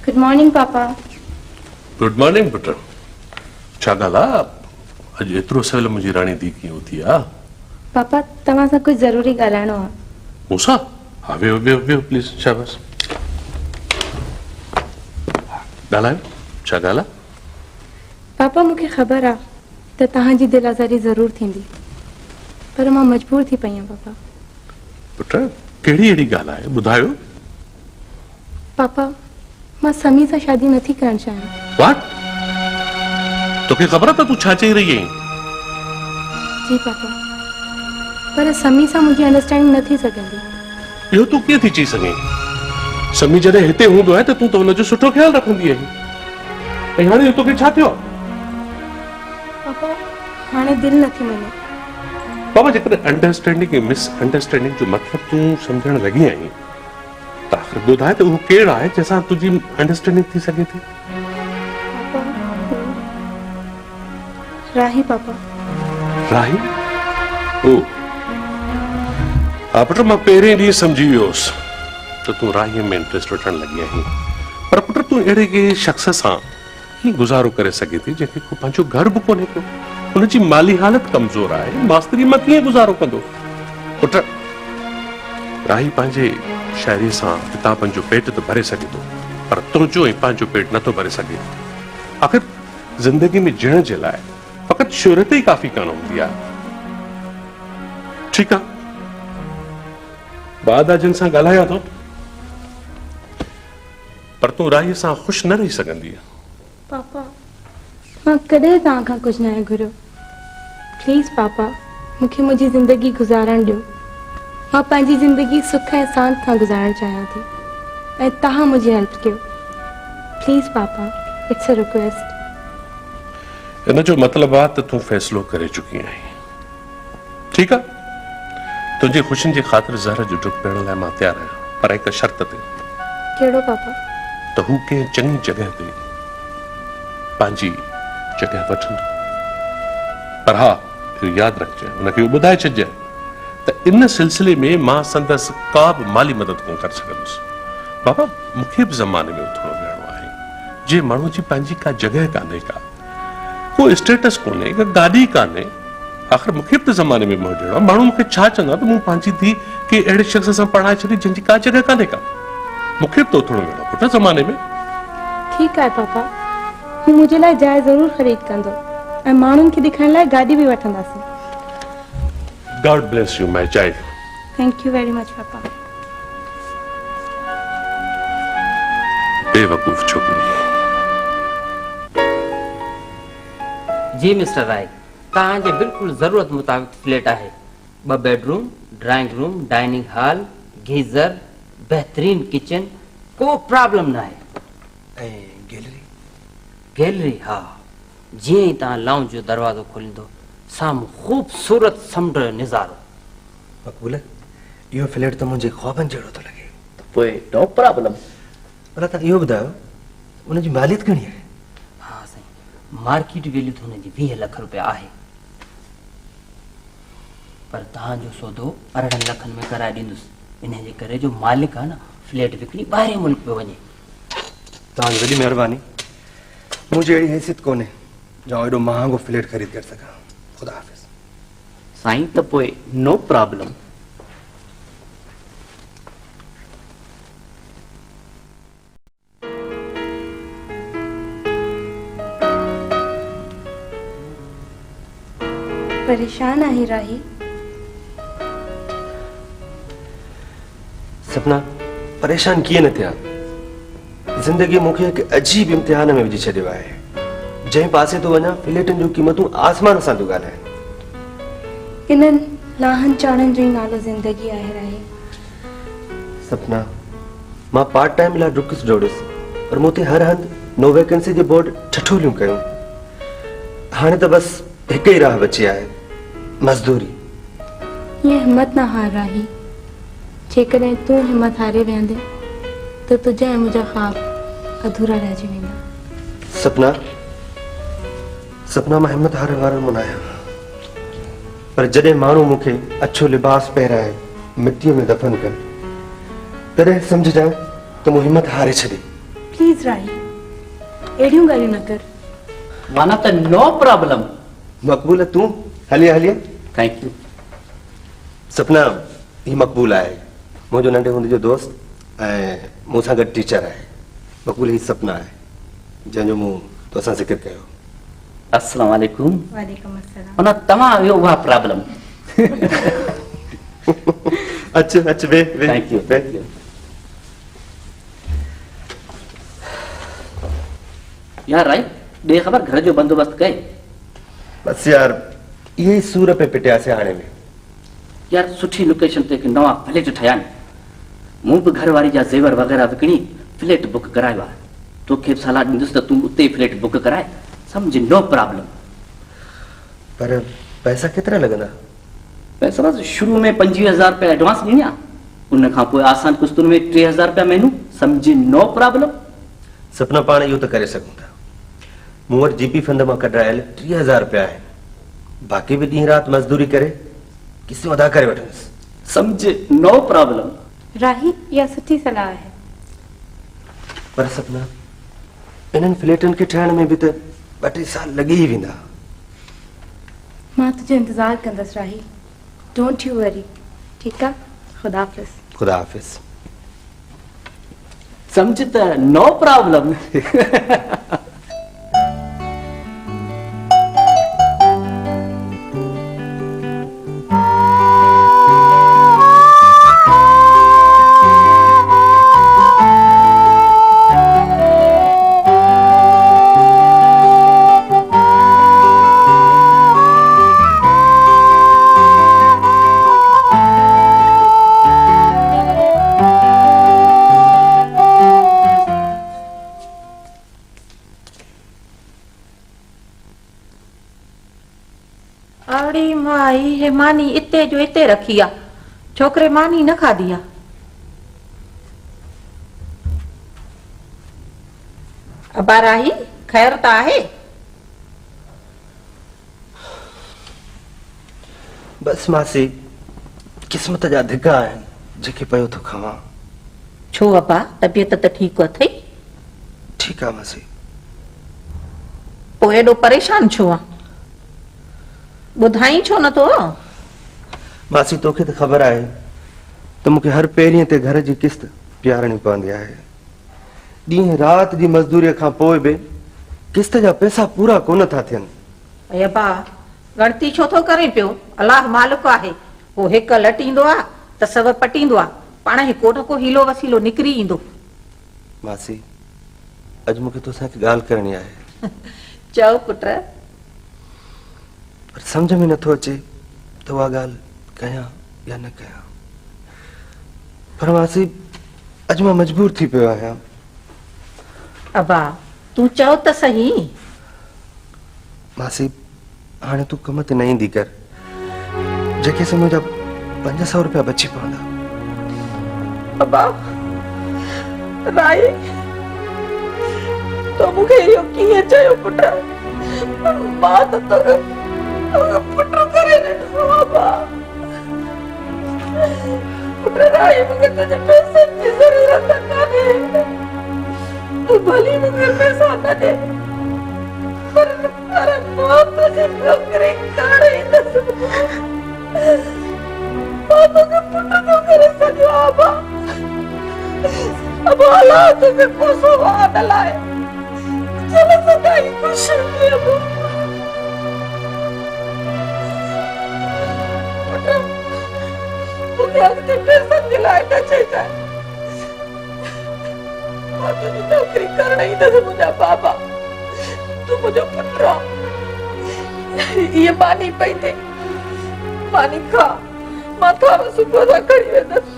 Good morning पापा। Good morning पुट। छा ॻाल्हि आहे? अॼु एतिरो सवेल मुंहिंजी राणी दी कीअं उथी आहे? पापा तव्हां सां कुझु ज़रूरी ॻाल्हाइणो आहे। मूंसां? हा वेहो वेहो वेहो प्लीज़। शाबाश ॻाल्हायो। छा ॻाल्हि आहे? पापा मूंखे ख़बर आहे त तव्हांजी दिलि आज़ारी ज़रूरु थींदी, पर मां मजबूर थी पई आहियां पापा। पुट कहिड़ी अहिड़ी ॻाल्हि आहे, ॿुधायो। पापा मां समी सां शादी नथी करणु चाहियां। व्हाट? तोखे ख़बर आहे त तूं छा चई रही आहीं? जी पापा, पर समी सां मुंहिंजी अंडरस्टैंडिंग न थी सघंदी। इहो तूं कीअं थी चई सघीं? समी जॾहिं हिते हूंदो आहे त तूं त हुनजो सुठो ख्यालु रखंदी आहीं, ऐं हाणे तोखे छा थियो? पापा हाणे दिलि नथी मञे। बाबा जेकॾहिं अंडरस्टैंडिंग ऐं मिसअंडरस्टैंडिंग जो मतिलबु तूं सम्झण लॻी आहीं त आख़िर ॿुधाए त उहो केरु आहे जंहिंसां तुंहिंजी अंडरस्टैंडिंग थी सघे थी? राही पापा। राही? ओ हा पुट, मां पहिरें ॾींहुं सम्झी वियोसि त तूं राहीअ में इंट्रस्ट वठण लॻी आहीं, पर पुट तूं अहिड़े कंहिं शख़्स सां कीअं गुज़ारो करे सघे थी जंहिंखे को पंहिंजो घर बि कोन्हे को, हुनजी माली हालत कमज़ोर आहे, मास्तरी मां कीअं गुज़ारो कंदो? पुट राही पंहिंजे शाइरी सां किताबनि जो पेट त भरे सघे थो, पर तुंहिंजो ऐं पंहिंजो पेट नथो भरे सघे। आख़िर ज़िंदगी में जिअण जे लाइ फ़क़ति शोहरत ई काफ़ी कान हूंदी आहे। ठीकु आहे, बाद जिन सां ॻाल्हायां थो, पर तूं राहीअ सां ख़ुशि न रही सघंदी। पापा मां कॾहिं तव्हां खां कुझु न घुरियो। प्लीज़ पापा मूंखे मुंहिंजी ज़िंदगी गुज़ारण ॾियो। मां पंहिंजी ज़िंदगी सुख ऐं शांति सां गुज़ारणु चाहियां थी, ऐं तव्हां मुंहिंजी हेल्प कयो। Please papa, it's a request. इन जो मतिलबु आहे त तूं फ़ैसिलो करे चुकी आहीं। ठीकु आहे, तुंहिंजी ख़ुशियुनि जी ख़ातिर ज़हर जो ढुक पियण लाइ मां तयारु आहियां, पर हिकु शर्त ते। कहिड़ो पापा? त हू कंहिं चङी जॻह ते पंहिंजी जॻह वठंदो, पर हा इहो यादि रखजांइ, हुनखे इहो ॿुधाए छॾिजांइ त इन सिलसिले में मां संदसि का बि माली मदद कोन करे सघंदुसि। बाबा मूंखे बि ज़माने में उथणो वेहणो आहे, जे माण्हू जी पंहिंजी का जॻह कान्हे, को स्टेटस कोन्हे, का गाॾी कान्हे, आख़िर मूंखे बि त ज़माने में मोह ॾियणो आहे। माण्हू मूंखे छा चवंदा त मूं पंहिंजी धीउ के अहिड़े शख़्स सां पढ़ाए छॾी जंहिंजी का जॻह कान्हे का। मूंखे बि त उथणो वेहणो आहे पुट ज़माने में। ठीकु आहे पापा, हू मुंहिंजे लाइ जाइ ज़रूरु ख़रीद कंदो, ऐं माण्हुनि खे ॾेखारण लाइ गाॾी बि वठंदासीं। God bless you, my child. Thank you very much, पापा। बेवकूफ छोकरी। जी मिस्टर राय, तव्हांजे बिल्कुलु ज़रूरत मुताबिक़ फ्लैट आहे। 2 bedroom, drawing room, dining hall, geyser, बहितरीन किचन, को प्रॉब्लम न आहे। ऐं गैलरी? गैलरी हा, जीअं ई तव्हां लाउंज जो दरवाज़ो खोलींदो साम्हूं ख़ूबसूरत समुंड जो निज़ारो। मक़बूल, इहो फ्लैट त मुंहिंजे ख्वाबनि जहिड़ो थो लॻे। पोइ नो प्रॉब्लम। पर तव्हां इहो ॿुधायो, उनजी मालियत घणी आहे? हा साईं, मार्केट वैल्यू त हुनजी 20 लख रुपया आहे, पर तव्हांजो सौदो 18 लखनि में कराए ॾींदुसि। इन जे करे जो मालिक आहे न, फ्लैट विकिणी ॿाहिरि मुल्क पियो वञे। तव्हांजी वॾी महिरबानी। मुंहिंजी अहिड़ी हैसियत कोन्हे जो एॾो महांगो फ्लैट ख़रीद करे सघां। खुदा हाफ़िज़। साईं त पोइ नो प्रॉब्लम। परेशान आहे राही? सपना परेशान कीअं न थिया? ज़िंदगी मूंखे हिकु अजीब इम्तिहान में विझी छॾियो आहे। जंहिं पासे तो वञा फ्लैटनि जूं क़ीमतूं आसमान सां थियूं ॻाल्हाइनि। इन्हनि लाहन चाड़नि जो ई नालो ज़िंदगी आहे राही। सपना मां पार्ट टाइम लाइ डुकसि डोड़ुसि, पर मूं ते हर हंधि नो वैकेंसी जे बोर्ड ठठोलियूं कयूं। हाणे त बसि हिकु ई राह बची आहे, मज़दूरी। ये हिम्मत न हार राही। जेकॾहिं तूं हिम्मत हारे वेंदे त तुंहिंजा ऐं मुंहिंजा ख़्वाब अधूरा रहिजी वेंदा। सपना मां हिम्मत हारण वारनि मां न आहियां, पर जॾहिं माण्हू मूंखे अछो लिबास पहिराए मिटीअ में दफ़न कनि, तॾहिं सम्झजांइ त मूं हिम्मत हारे छॾी। प्लीज राही एड़ियूं ॻाल्हियूं न कर। माना त नो प्रॉब्लम। मक़बूल है तू हलिया हलिया। Thank U. सपना ही मक़बूल है मुझे नंढे हूंदे जो दोस्त ऐं मूंसां गॾु टीचर है। मक़बूल ही सपना है जंहिंजो मूं तोसां ज़िक्र कयो। अस्सलाम वालेकुम। वालेकुम अस्सलाम। माना तव्हां वियो उहा प्रॉब्लम। अच्छा अच्छा वे थैंक यू थैंक यू। यार राइट ॿिए ख़बर घर जो बंदोबस्त कए। बस यार ये सूर पे पिटियासीं हाणे में। यार सुठी लोकेशन ते हिकु नवां फ्लैट ठहिया आहिनि। मूं बि घर वारी जा ज़ेवर वग़ैरह विकिणी फ्लैट बुक करायो आहे। तोखे बि सलाह ॾींदुसि त तूं उते फ्लैट बुक कराए सम्झ नो प्रॉब्लम। पर पैसा केतिरा लॻंदा? पैसा बस शुरू में 25,000 रुपया एडवांस ॾियां उन खां पोइ आसान क़िस्तुनि में 3,000 रुपया महीनो सम्झ नो प्रॉब्लम। सपना पाण इहो त करे सघूं था। मूं वटि जीपी फंड मां कढायल 30,000 रुपया आहिनि। बाक़ी भी ॾींहुं राति मज़दूरी करे किसी अदा करे वठंदुसि। समझ नो प्रॉब्लम। राही इहा सुठी सलाह है। पर सपना इन्हनि फ्लैटनि खे ठहण में भी त 2-3 साल लॻी ई वेंदा। मां तुझो इंतजार कंदसि राही। डोंट यू वरी। ठीक है खुदा हाफिज। खुदा हाफिज। समझ त नो प्रॉब्लम। अड़ी माई हे मानी इते जो इते रखी आ। छोकरे मानी न खाधी आ। अबाराही खैर त आहे? बस मासी किस्मत जा धिका आहिनि जेके पियो थो खावां। छो अबा तबियत त ठीक अथई? ठीक आहे मासी। पोइ एॾो परेशान छो आ? ॿुधाई छो नथो? मासी तोखे त ख़बर आहे त मूंखे हर पहिरीं ते घर जी किस्त पियारणी पवंदी आहे। ॾींहुं राति जी मज़दूरीअ खां पोइ बि किस्त जा पैसा पूरा कोन था थियनि। अबा गणती छो थो करे पियो? अलाह मालिक आहे। वो हिक लटींदो आ त सब पटींदो आ। पाण ही को न को हीलो वसीलो निकिरी ईंदो। मासी अॼु मूंखे तोसां हिकु ॻाल्हि करणी आहे। चओ पुट। पर समझ में नथो अचे त उहा ॻाल्हि कयां या न कयां। पर मासी अॼु मां मजबूर थी पियो आहियां। अबा तूं चओ त सही। मासी हाणे तूं कम ते न ईंदी कर जेके से मुंहिंजा 500 रुपया बची पवंदा। अबा राई तो मूंखे इहो कीअं चयो पुट? मां त तोखे पुट करे ॾिठो अबा। पुट राई मूंखे तुंहिंजे पैसनि जी ज़रूरत कान्हे। तूं भली मूंखे पैसा न ॾे पर मां तुंहिंजी नौकरी करण ईंदसि। मां तोखे पुट थो करे सघियो अबा। अब हालात में कोसो वाद लाए चल सदाई खुश रहे। अब मुझे अगते पैसा दिलाए न चाहिए। मां तुझी नौकरी करना ही न मुझा बाबा। तू मुझे पुत्र ये मानी पई थे। मानी खा मां थारो सुबह सा खड़ी वेंदसि।